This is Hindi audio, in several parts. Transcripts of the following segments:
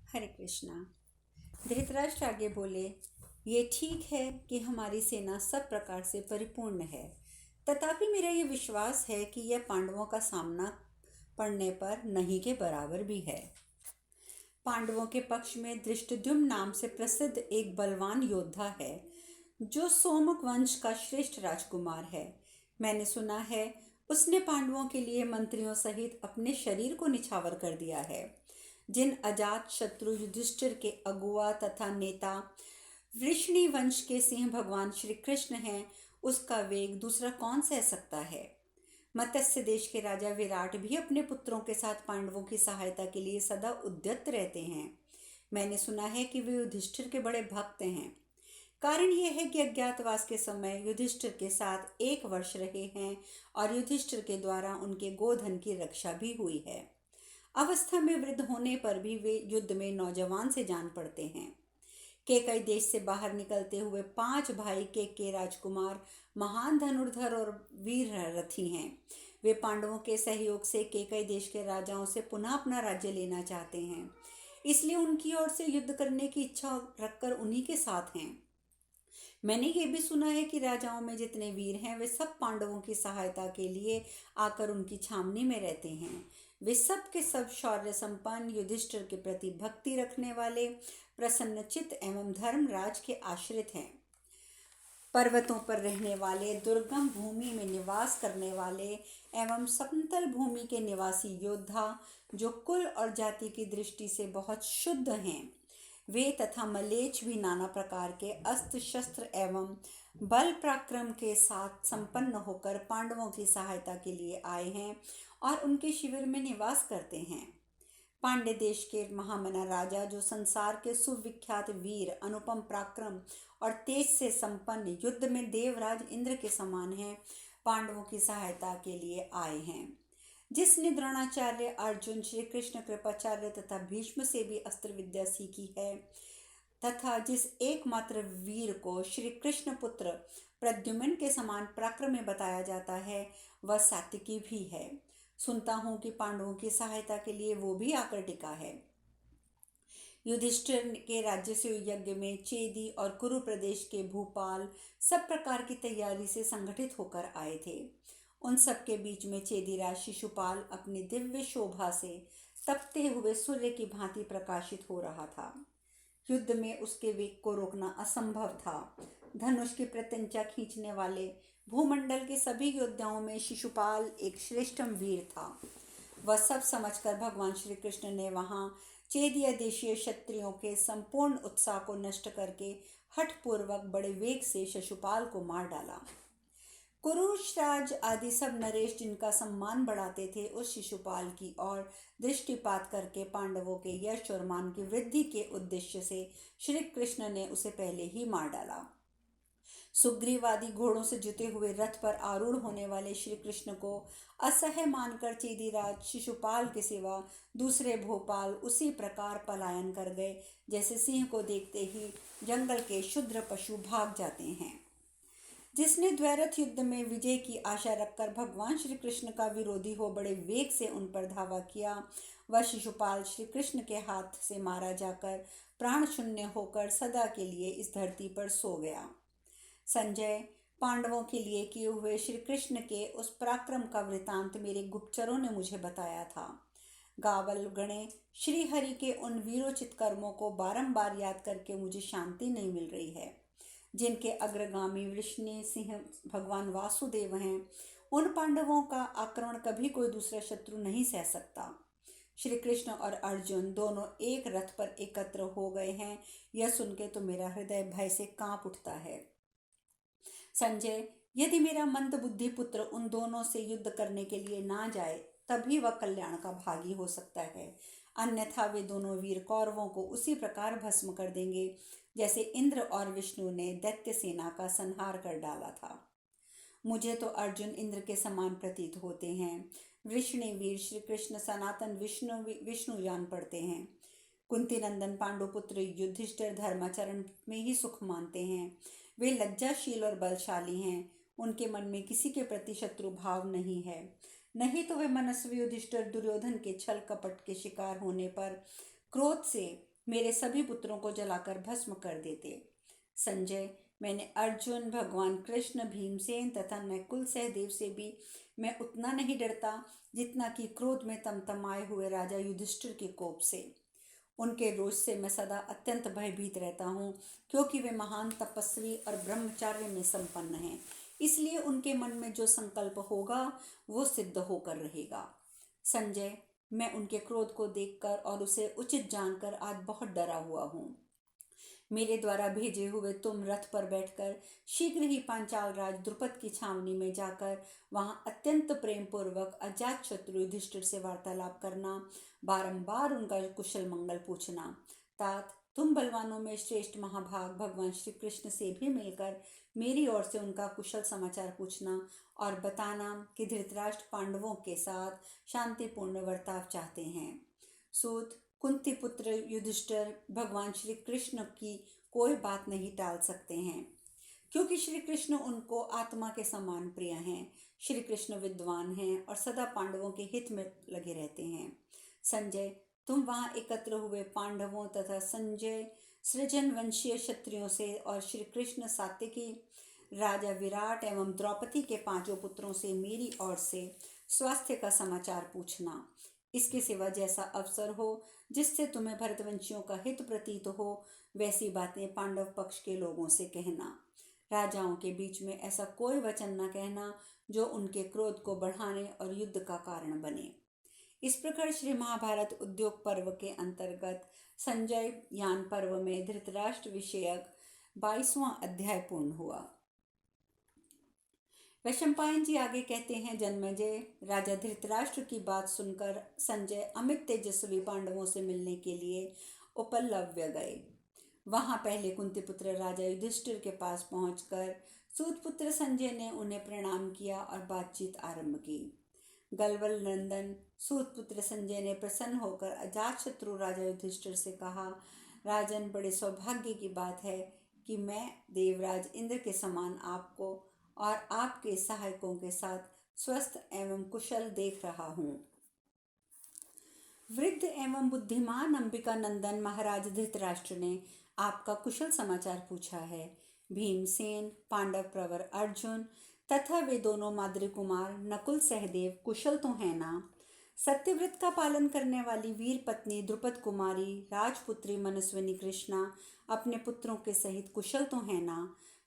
हरे कृष्णा। धृतराष्ट्र आगे बोले, ये ठीक है कि हमारी सेना सब प्रकार से परिपूर्ण है, तथापि मेरा ये विश्वास है कि यह पांडवों का सामना पड़ने पर नहीं के बराबर भी है। पांडवों के पक्ष में धृष्टद्युम्न नाम से प्रसिद्ध एक बलवान योद्धा है, जो सोमक वंश का श्रेष्ठ राजकुमार है। मैंने सुना है उसने पांडवों के लिए मंत्रियों सहित अपने शरीर को निछावर कर दिया है। जिन अजात शत्रु युधिष्ठिर के अगुआ तथा नेता वृष्णि वंश के सिंह भगवान श्री कृष्ण हैं, उसका वेग दूसरा कौन सह सकता है। मत्स्य देश के राजा विराट भी अपने पुत्रों के साथ पांडवों की सहायता के लिए सदा उद्यत रहते हैं। मैंने सुना है कि वे युधिष्ठिर के बड़े भक्त हैं। कारण यह है कि अज्ञातवास के समय युधिष्ठिर के साथ 1 वर्ष रहे हैं और युधिष्ठिर के द्वारा उनके गोधन की रक्षा भी हुई है। अवस्था में वृद्ध होने पर भी वे युद्ध में नौजवान से जान पड़ते हैं। केकई देश से बाहर निकलते हुए 5 भाई के राजकुमार महान धनुर्धर और वीर रथी हैं। वे पांडवों के सहयोग से केकई देश के राजाओं से पुनः अपना राज्य लेना चाहते हैं, इसलिए उनकी ओर से युद्ध करने की इच्छा रखकर उन्हीं के साथ हैं। मैंने ये भी सुना है कि राजाओं में जितने वीर हैं वे सब पांडवों की सहायता के लिए आकर उनकी छावनी में रहते हैं। वे सब के सब शौर्य संपन्न, युधिष्ठिर के प्रति भक्ति रखने वाले, प्रसन्नचित्त एवं धर्मराज के आश्रित हैं। पर्वतों पर रहने वाले, दुर्गम भूमि में निवास करने वाले एवं समतल भूमि के निवासी योद्धा, जो कुल और जाति की दृष्टि से बहुत शुद्ध हैं, वे तथा मलेच्छ भी नाना प्रकार के अस्त्र शस्त्र एवं बल पराक्रम के साथ संपन्न होकर पांडवों की सहायता के लिए आए हैं और उनके शिविर में निवास करते हैं। पांड्य देश के महामना राजा, जो संसार के सुविख्यात वीर, अनुपम पराक्रम और तेज से संपन्न, युद्ध में देवराज इंद्र के समान हैं, पांडवों की सहायता के लिए आए हैं। जिसने द्रोणाचार्य, अर्जुन, श्री कृष्ण कृपाचार्य तथा भीष्म से भी अस्त्र विद्या सीखी है, तथा जिस एकमात्र वीर को श्री कृष्ण पुत्र प्रद्युम्न के समान पराक्रम बताया जाता है, वह सात्विकी भी है। सुनता हूँ कि पांडवों की सहायता के लिए वो भी आकर टिका है। युधिष्ठिर के राज्य से यज्ञ में चेदी और कुरु प्रदेश के भूपाल सब प्रकार की तैयारी से संगठित होकर आए थे। उन सब के बीच में चेदीराज शिशुपाल अपनी दिव्य शोभा से तपते हुए सूर्य की भांति प्रकाशित हो रहा था। युद्ध में उसके वेग को रोकना असंभव था। धनुष की प्रत्यंचा खींचने वाले भूमंडल के सभी योद्धाओं में शिशुपाल एक श्रेष्ठम वीर था। वह सब समझकर भगवान श्री कृष्ण ने वहां चेदिया देशीय क्षत्रियों के संपूर्ण उत्साह को नष्ट करके हठपूर्वक बड़े वेग से शिशुपाल को मार डाला। कुरुश्राज आदि सब नरेश जिनका सम्मान बढ़ाते थे, उस शिशुपाल की ओर दृष्टिपात करके पांडवों के यश और मान की वृद्धि के उद्देश्य से श्री कृष्ण ने उसे पहले ही मार डाला। सुग्रीवादी घोड़ों से जुते हुए रथ पर आरूढ़ होने वाले श्री कृष्ण को असह्य मानकर चेदीराज शिशुपाल के सिवा दूसरे भोपाल उसी प्रकार पलायन कर गए, जैसे सिंह को देखते ही जंगल के क्षुद्र पशु भाग जाते हैं। जिसने द्वैरथ युद्ध में विजय की आशा रखकर भगवान श्री कृष्ण का विरोधी हो बड़े वेग से उन पर धावा किया, वह शिशुपाल श्री कृष्ण के हाथ से मारा जाकर प्राण शून्य होकर सदा के लिए इस धरती पर सो गया। संजय, पांडवों के लिए किए हुए श्री कृष्ण के उस पराक्रम का वृतांत मेरे गुप्तचरों ने मुझे बताया था। गावल गणे श्री हरि के उन वीरोचित कर्मों को बारंबार याद करके मुझे शांति नहीं मिल रही है। जिनके अग्रगामी वृष्णि सिंह भगवान वासुदेव हैं, उन पांडवों का आक्रमण कभी कोई दूसरा शत्रु नहीं सह सकता। श्री कृष्ण और अर्जुन दोनों एक रथ पर एकत्र हो गए हैं, यह सुनके तो मेरा हृदय भय से कांप उठता है। संजय, यदि मेरा मंद बुद्धि पुत्र उन दोनों से युद्ध करने के लिए ना जाए, तभी वह कल्याण का भागी हो सकता है, अन्यथा वे दोनों वीर कौरवों को उसी प्रकार भस्म कर देंगे जैसे इंद्र और विष्णु ने दैत्य सेना का संहार कर डाला था। मुझे तो अर्जुन इंद्र के समान प्रतीत होते हैं। वृष्णि वीर श्री कृष्ण सनातन विष्णु जान पड़ते हैं। कुंती नंदन पांडुपुत्र युधिष्ठिर धर्माचरण में ही सुख मानते हैं। वे लज्जाशील और बलशाली हैं। उनके मन में किसी के प्रति शत्रु भाव नहीं है। नहीं तो वे मनस्वी युधिष्ठिर दुर्योधन के छल कपट के शिकार होने पर क्रोध से मेरे सभी पुत्रों को जलाकर भस्म कर देते। संजय, मैंने अर्जुन, भगवान कृष्ण, भीमसेन तथा नकुल सहदेव से भी मैं उतना नहीं डरता जितना कि क्रोध में तमतमाए हुए राजा युधिष्ठिर के कोप से। उनके रोष से मैं सदा अत्यंत भयभीत रहता हूँ, क्योंकि वे महान तपस्वी और ब्रह्मचर्य में संपन्न हैं। इसलिए उनके मन में जो संकल्प होगा वो सिद्ध होकर रहेगा। संजय, मैं उनके क्रोध को देखकर और उसे उचित जानकर आज बहुत डरा हुआ हूँ। मेरे द्वारा भेजे हुए तुम रथ पर बैठकर शीघ्र ही पांचाल राज द्रुपद की छावनी में जाकर वहां अत्यंत प्रेम पूर्वक अजात शत्रु युधिष्ठिर से वार्तालाप करना, बारंबार उनका कुशल मंगल पूछना। तात, तुम बलवानों में श्रेष्ठ महाभाग भगवान श्री कृष्ण से भी मिलकर मेरी ओर से उनका कुशल समाचार पूछना और बताना कि धृतराष्ट्र पांडवों के साथ शांतिपूर्ण बर्ताव चाहते हैं। सूत, कुंती पुत्र युधिष्ठिर भगवान श्री कृष्ण की कोई बात नहीं टाल सकते हैं, क्योंकि श्री कृष्ण उनको आत्मा के समान प्रिय हैं। श्री कृष्ण विद्वान हैं और सदा पांडवों के हित में लगे रहते हैं। संजय, तुम वहां एकत्र हुए पांडवों तथा संजय सृजन वंशीय क्षत्रियों से और श्री कृष्ण सात्यकी, राजा विराट एवं द्रौपदी के 5 पुत्रों से मेरी ओर से स्वास्थ्य का समाचार पूछना। इसके सिवा जैसा अवसर हो जिससे तुम्हें भरतवंशियों का हित प्रतीत हो, वैसी बातें पांडव पक्ष के लोगों से कहना। राजाओं के बीच में ऐसा कोई वचन न कहना जो उनके क्रोध को बढ़ाने और युद्ध का कारण बने। इस प्रकार श्री महाभारत उद्योग पर्व के अंतर्गत संजय यान पर्व में धृतराष्ट्र विषयक 22वां अध्याय पूर्ण हुआ। वैशंपायन जी आगे कहते हैं, जन्मेजय, राजा धृतराष्ट्र की बात सुनकर संजय अमित तेजस्वी पांडवों से मिलने के लिए उपलव्य गए। वहां पहले कुंती पुत्र राजा युधिष्ठिर के पास पहुंचकर सूत पुत्र संजय ने उन्हें प्रणाम किया और बातचीत आरंभ की। गलवल नंदन सूत पुत्र संजय ने प्रसन्न होकर अजातशत्रु राजा युधिष्ठिर से कहा, राजन, बड़े सौभाग्य की बात है कि मैं देवराज इंद्र के समान आपको और आपके सहायकों के साथ स्वस्थ एवं कुशल देख रहा हूँ। वृद्ध एवं बुद्धिमान अंबिका नंदन महाराज धृतराष्ट्र ने आपका कुशल समाचार पूछा है। भीमसेन, पांडव प्रवर अर्जुन तथा वे दोनों माद्री कुमार नकुल सहदेव कुशल तो हैं ना? सत्यव्रत का पालन करने वाली वीर पत्नी द्रुपद कुमारी राजपुत्री मनस्विनी कृष्णा अपने पुत्रों के सहित कुशल तो हैं ना?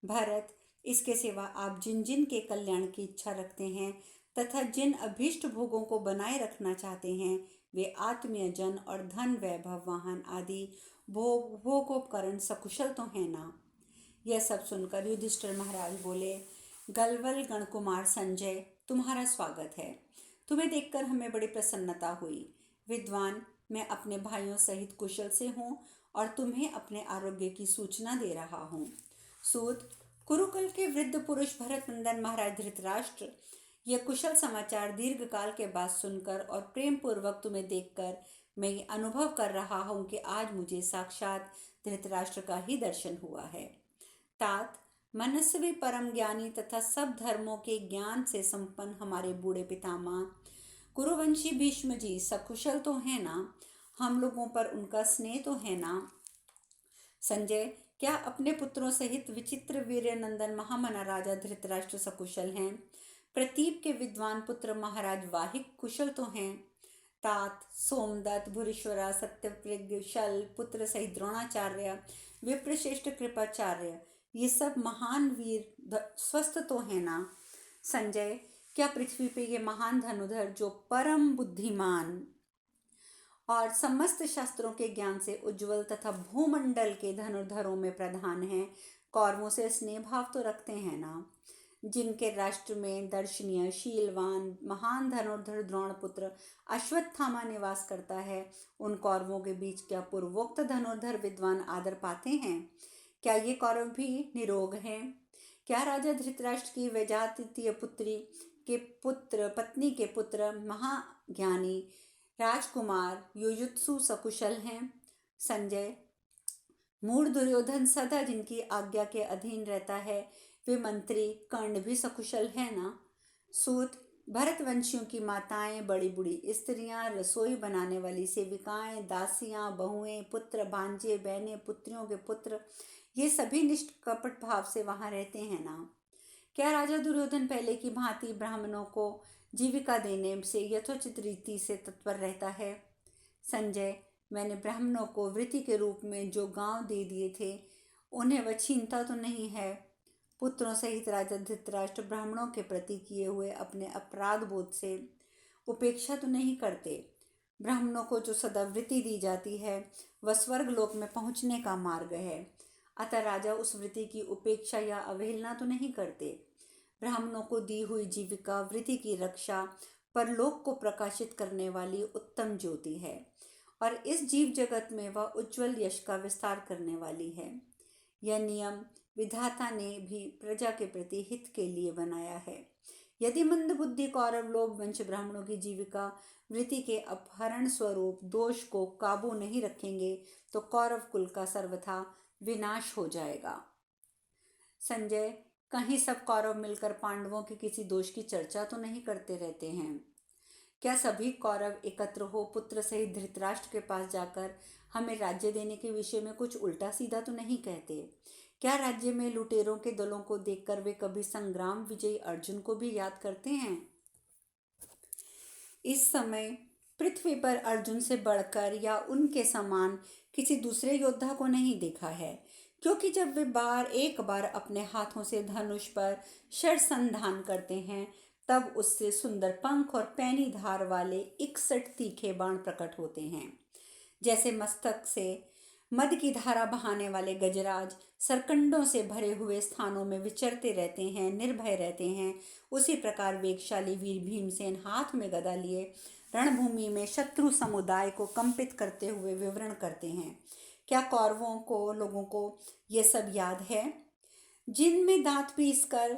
भरत, इसके सिवा आप जिन जिन के कल्याण की इच्छा रखते हैं तथा जिन अभीष्ट भोगों को बनाए रखना चाहते हैं, वे आत्मीय जन और धन, वैभव, वाहन आदि भोगोपकरण सकुशल तो हैं ना? यह सब सुनकर युधिष्ठिर महाराज बोले, गलवल गणकुमार संजय, तुम्हारा स्वागत है। तुम्हें देखकर हमें बड़ी प्रसन्नता हुई। विद्वान, मैं अपने भाइयों सहित कुशल से हूँ और तुम्हें अपने आरोग्य की सूचना दे रहा हूँ। सूत, कुरुकुल के वृद्ध पुरुष भरत नंदन महाराज धृतराष्ट्र, यह कुशल समाचार दीर्घ काल के बाद सुनकर और प्रेम पूर्वक तुम्हें देखकर मैं ये अनुभव कर रहा हूँ कि आज मुझे साक्षात धृतराष्ट्र का ही दर्शन हुआ है। तात, मनस्वी परम ज्ञानी तथा सब धर्मों के ज्ञान से संपन्न हमारे बूढ़े पितामह कुरुवंशी भीष्म जी सकुशल तो है ना? हम लोगों पर उनका स्नेह तो है ना? संजय, क्या अपने पुत्रों सहित विचित्र वीर्य नंदन महामना राजा धृतराष्ट्र सकुशल हैं? प्रतीप के विद्वान पुत्र महाराज वाहिक कुशल तो हैं? तात, सोमदत्त, भूरिश्वरा, सत्यप्रज्ञ, शल पुत्र सहित द्रोणाचार्य, विप्रश्रेष्ठ कृपाचार्य, ये सब महान वीर स्वस्थ तो है ना? संजय, क्या पृथ्वी पे ये महान धनुधर जो परम बुद्धिमान और समस्त शास्त्रों के ज्ञान से उज्जवल तथा भूमंडल के धनुर्धरों में प्रधान हैं, कौरवों से स्नेह भाव तो रखते हैं ना? जिनके राष्ट्र में दर्शनीय, शीलवान, महान धनुर्धर द्रोणपुत्र अश्वत्थामा निवास करता है, उन कौरवों के बीच क्या पूर्वोक्त धनुर्धर विद्वान आदर पाते हैं? क्या ये कौरव भी निरोग हैं? क्या राजा धृतराष्ट्र की वैजातीय पुत्री के पुत्र पत्नी के पुत्र महाज्ञानी राजकुमार युयुत्सु सकुशल हैं? संजय, मूढ़ दुर्योधन सदा जिनकी आज्ञा के अधीन रहता है, वे मंत्री कर्ण भी सकुशल है ना? सूत, भरतवंशियों की माताएं, बड़ी बूढ़ी स्त्रियां, रसोई बनाने वाली सेविकाएं, दासियां, बहुएं, पुत्र, भांजे, बहनें, पुत्रियों के पुत्र, ये सभी निष्कपट भाव से वहां रहते हैं ना। क्या राजा दुर्योधन पहले की भांति ब्राह्मणों को जीविका देने से यथोचित रीति से तत्पर रहता है? संजय, मैंने ब्राह्मणों को वृत्ति के रूप में जो गांव दे दिए थे, उन्हें वह छीनता तो नहीं है? पुत्रों सहित राजा धृतराष्ट्र ब्राह्मणों के प्रति किए हुए अपने अपराध बोध से उपेक्षा तो नहीं करते? ब्राह्मणों को जो सदा वृत्ति दी जाती है, वह स्वर्ग लोक में पहुंचने का मार्ग है। अतः राजा उस वृत्ति की उपेक्षा या अवहेलना तो नहीं करते। ब्राह्मणों को दी हुई जीविका वृत्ति की रक्षा, परलोक को प्रकाशित करने वाली उत्तम ज्योति है, और इस जीव जगत में वह उज्जवल यश का विस्तार करने वाली है। यह नियम विधाता ने भी प्रजा के प्रति हित के लिए बनाया है। यदि मंदबुद्धि कौरव लोग वंश ब्राह्मणों की जीविका वृत्ति के अपहरण स्वरूप दोष को काबू नहीं रखेंगे तो कौरव कुल का सर्वथा विनाश हो जाएगा। संजय, कहीं सब कौरव मिलकर पांडवों के किसी दोष की चर्चा तो नहीं करते रहते हैं? क्या सभी कौरव एकत्र हो पुत्र सहित धृतराष्ट्र के पास जाकर हमें राज्य देने के विषय में कुछ उल्टा सीधा तो नहीं कहते? क्या राज्य में लुटेरों के दलों को देखकर वे कभी संग्राम विजयी अर्जुन को भी याद करते हैं? इस समय पृथ्वी पर अर्जुन से बढ़कर या उनके समान किसी दूसरे योद्धा को नहीं देखा है, क्योंकि जब वे एक बार अपने हाथों से धनुष पर शरसंधान करते हैं, तब उससे सुंदर पंख और पैनी धार वाले 61 तीखे बाण प्रकट होते हैं। जैसे मस्तक से मद की धारा बहाने वाले गजराज सरकंडों से भरे हुए स्थानों में विचरते रहते हैं, निर्भय रहते हैं, उसी प्रकार वेगशाली वीर भीमसेन हाथ में गदा लिए रणभूमि में शत्रु समुदाय को कंपित करते हुए विवरण करते हैं। क्या कौरवों को लोगों को ये सब याद है? जिनमें दांत पीस कर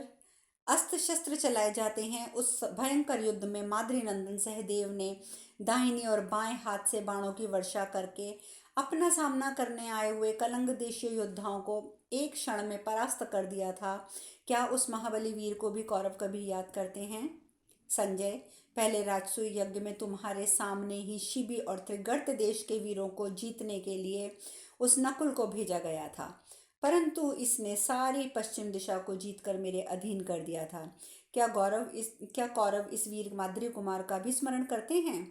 अस्त्र शस्त्र चलाए जाते हैं, उस भयंकर युद्ध में माद्री नंदन सहदेव ने दाहिनी और बाएं हाथ से बाणों की वर्षा करके अपना सामना करने आए हुए कलंग देशीय योद्धाओं को एक क्षण में परास्त कर दिया था। क्या उस महाबली वीर को भी कौरव कभी याद करते हैं? संजय, पहले राजसूय यज्ञ में तुम्हारे सामने ही शिबी और त्रिगर्त देश के वीरों को जीतने के लिए उस नकुल को भेजा गया था, परंतु इसने सारी पश्चिम दिशा को जीतकर मेरे अधीन कर दिया था। क्या कौरव इस वीर माद्री कुमार का भी स्मरण करते हैं?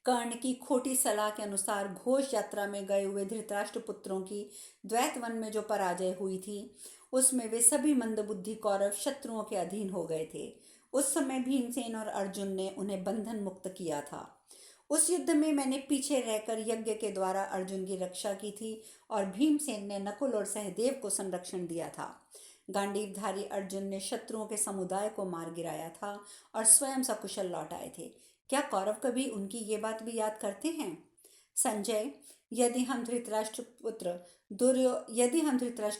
कर्ण की खोटी सलाह के अनुसार घोष यात्रा में गए हुए धृतराष्ट्र पुत्रों की द्वैतवन में जो पराजय हुई थी, उसमें वे सभी मंदबुद्धि कौरव शत्रुओं के अधीन हो गए थे। उस समय भीमसेन और अर्जुन ने उन्हें बंधन मुक्त किया था। उस युद्ध में मैंने पीछे रहकर यज्ञ के द्वारा अर्जुन की रक्षा की थी और भीमसेन ने नकुल और सहदेव को संरक्षण दिया था। गांडीवधारी अर्जुन ने शत्रुओं के समुदाय को मार गिराया था और स्वयं सकुशल लौट आए थे। क्या कौरव कभी उनकी ये बात भी याद करते हैं? संजय, यदि हम धृतराष्ट्र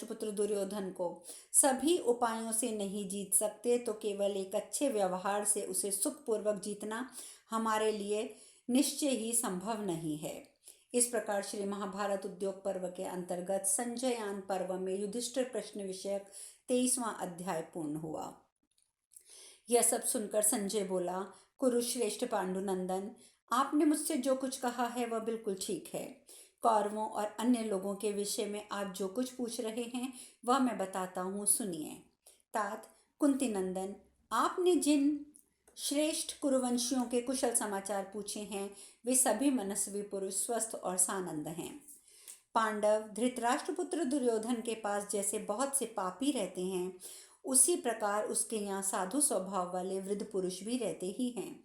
पुत्र दुर्योधन को सभी उपायों से नहीं जीत सकते, तो केवल एक अच्छे व्यवहार से उसे सुखपूर्वक जीतना हमारे लिए निश्चय ही संभव नहीं है। इस प्रकार श्री महाभारत उद्योग पर्व के अंतर्गत संजययान पर्व में युधिष्ठिर प्रश्न विषयक 23वां अध्याय पूर्ण हुआ। यह सब सुनकर संजय बोला, कुरुश्रेष्ठ पांडुनंदन, आपने मुझसे जो कुछ कहा है वह बिल्कुल ठीक है। कौरवों और अन्य लोगों के विषय में आप जो कुछ पूछ रहे हैं वह मैं बताता हूँ, सुनिए। तात कुंती नंदन, आपने जिन श्रेष्ठ कुरुवंशियों के कुशल समाचार पूछे हैं, वे सभी मनस्वी पुरुष स्वस्थ और सानंद हैं। पांडव धृतराष्ट्रपुत्र दुर्योधन के पास जैसे बहुत से पापी रहते हैं, उसी प्रकार उसके यहाँ साधु स्वभाव वाले वृद्ध पुरुष भी रहते ही हैं।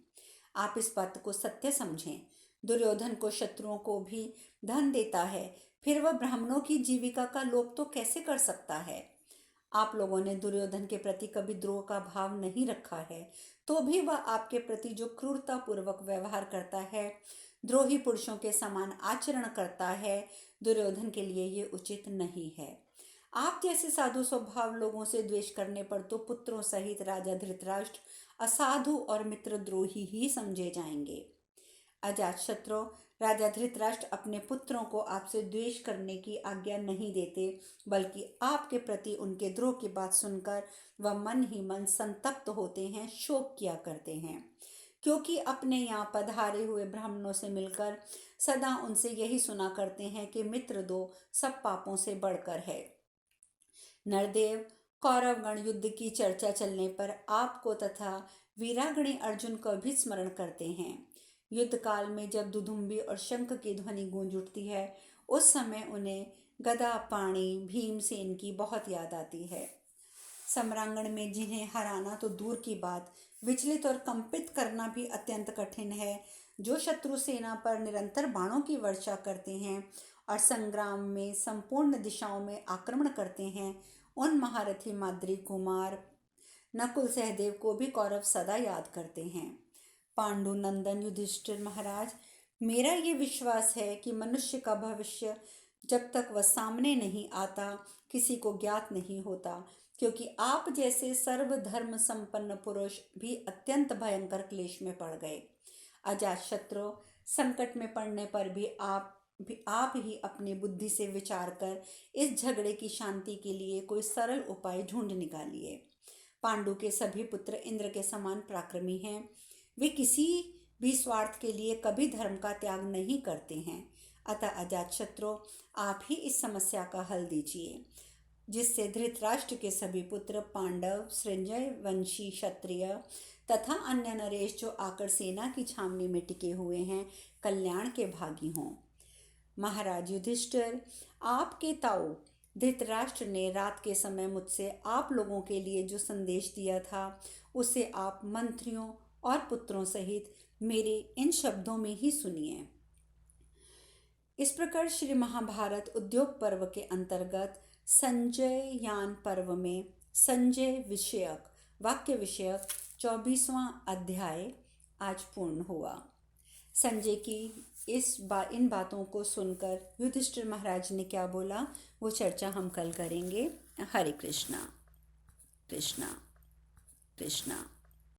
आप इस बात को सत्य समझें। दुर्योधन को शत्रुओं को भी धन देता है, फिर वह ब्राह्मणों की जीविका का लोभ तो कैसे कर सकता है? आप लोगों ने दुर्योधन के प्रति कभी द्रोह का भाव नहीं रखा है, तो भी वह आपके प्रति जो क्रूरता पूर्वक व्यवहार करता है, द्रोही पुरुषों के समान आचरण करता है, दुर्योधन के लिए ये उचित नहीं है। आप जैसे साधु स्वभाव लोगों से द्वेष करने पर तो पुत्रों सहित राजा धृतराष्ट्र असाधु और मित्रद्रोही ही समझे जाएंगे। अजातशत्रु, राजा धृतराष्ट्र अपने पुत्रों को आपसे द्वेष करने की आज्ञा नहीं देते, बल्कि आपके प्रति उनके द्रोह की बात सुनकर वह मन ही मन संतप्त होते हैं, शोक किया करते हैं, क्योंकि अपने यहाँ पधारे हुए ब्राह्मणों से मिलकर सदा उनसे यही सुना करते हैं कि मित्र दो सब पापों से बढ़कर है। नरदेव, कौरवगण युद्ध की चर्चा चलने पर आपको तथा वीरागणी अर्जुन को भी स्मरण करते हैं। युद्ध काल में जब दुदुम्बी और शंख की ध्वनि गूंज उठती है, उस समय उन्हें गदा पाणी भीमसेन की बहुत याद आती है। सम्रांगण में जिन्हें हराना तो दूर की बात, विचलित और कंपित करना भी अत्यंत कठिन है, जो शत्रु सेना पर निरंतर बाणों की वर्षा करते हैं और संग्राम में संपूर्ण दिशाओं में आक्रमण करते हैं, उन महारथी माद्री कुमार नकुल सहदेव को भी कौरव सदा याद करते हैं। पांडु नंदन युधिष्ठिर महाराज, मेरा ये विश्वास है कि मनुष्य का भविष्य जब तक वह सामने नहीं आता किसी को ज्ञात नहीं होता, क्योंकि आप जैसे सर्वधर्म संपन्न पुरुष भी अत्यंत भयंकर क्लेश में पड़ गए। अजातशत्रु, संकट में पड़ने पर भी आप ही अपनी बुद्धि से विचार कर इस झगड़े की शांति के लिए कोई सरल उपाय ढूंढ निकालिए। पांडु के सभी पुत्र इंद्र के समान पराक्रमी हैं। वे किसी भी स्वार्थ के लिए कभी धर्म का त्याग नहीं करते हैं। अतः अजातशत्रु, आप ही इस समस्या का हल दीजिए, जिससे धृतराष्ट्र के सभी पुत्र पांडव, सृंजय वंशी क्षत्रिय तथा अन्य नरेश जो आकर सेना की छावनी में टिके हुए हैं, कल्याण के भागी हों। महाराज युधिष्ठिर, आपके ताऊ धृतराष्ट्र ने रात के समय मुझसे आप लोगों के लिए जो संदेश दिया था, उसे आप मंत्रियों और पुत्रों सहित मेरे इन शब्दों में ही सुनिए। इस प्रकार श्री महाभारत उद्योग पर्व के अंतर्गत संजय यान पर्व में संजय विषयक वाक्य विषयक 24वां अध्याय आज पूर्ण हुआ। संजय की इन बातों को सुनकर युधिष्ठिर महाराज ने क्या बोला, वो चर्चा हम कल करेंगे। हरे कृष्णा कृष्णा कृष्णा।